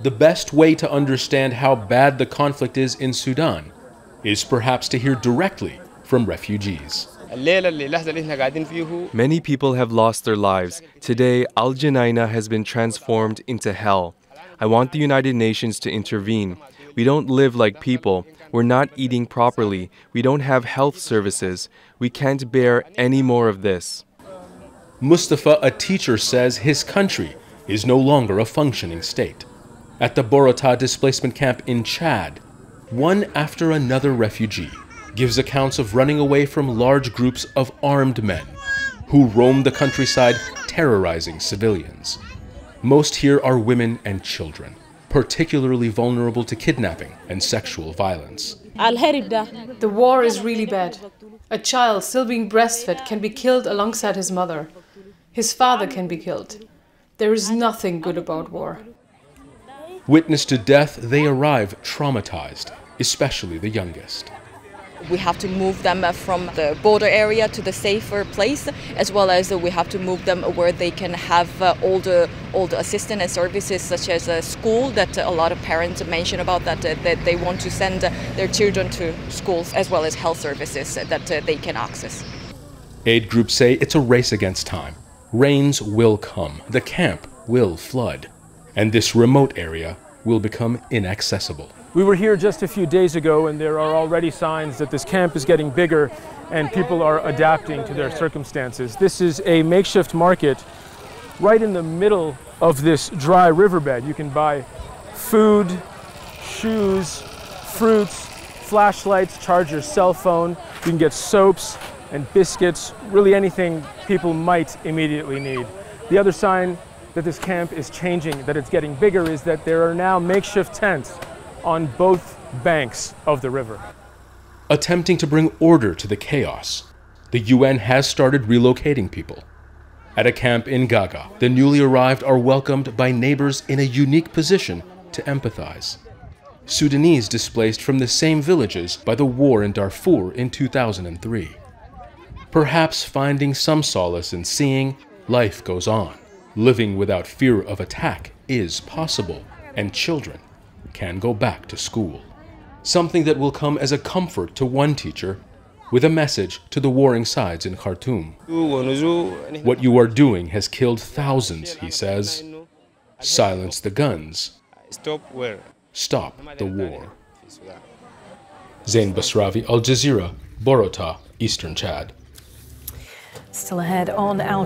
The best way to understand how bad the conflict is in Sudan is perhaps to hear directly from refugees. Many people have lost their lives. Today, Al Janaina has been transformed into hell. I want the United Nations to intervene. We don't live like people. We're not eating properly. We don't have health services. We can't bear any more of this. MUSTAFA, a teacher, says his country is no longer a functioning state. At the Borota displacement camp in Chad, one after another refugee gives accounts of running away from large groups of armed men who roam the countryside terrorizing civilians. Most here are women and children, particularly vulnerable to kidnapping and sexual violence. The war is really bad. A child still being breastfed can be killed alongside his mother. His father can be killed. There is nothing good about war. Witness to death, they arrive traumatized, especially the youngest. We have to move them from the border area to the safer place, as well as we have to move them where they can have all the assistance and services, such as a school that a lot of parents mention about, that they want to send their children to schools, as well as health services that they can access. Aid groups say it's a race against time. Rains will come, the camp will flood, and this remote area will become inaccessible. We were here just a few days ago, and there are already signs that this camp is getting bigger and people are adapting to their circumstances. This is a makeshift market right in the middle of this dry riverbed. You can buy food, shoes, fruits, flashlights, charge your cell phone. You can get soaps and biscuits, really anything people might immediately need. The other sign that this camp is changing, that it's getting bigger, is that there are now makeshift tents on both banks of the river. Attempting to bring order to the chaos, the UN has started relocating people. At a camp in Gaga, the newly arrived are welcomed by neighbors in a unique position to empathize. Sudanese displaced from the same villages by the war in Darfur in 2003. Perhaps finding some solace in seeing life goes on. Living without fear of attack is possible, and children can go back to school. Something that will come as a comfort to one teacher with a message to the warring sides in Khartoum. What you are doing has killed thousands, he says. Silence the guns. Stop the war. Zein Basravi, Al Jazeera, Borota, Eastern Chad. Still ahead on Al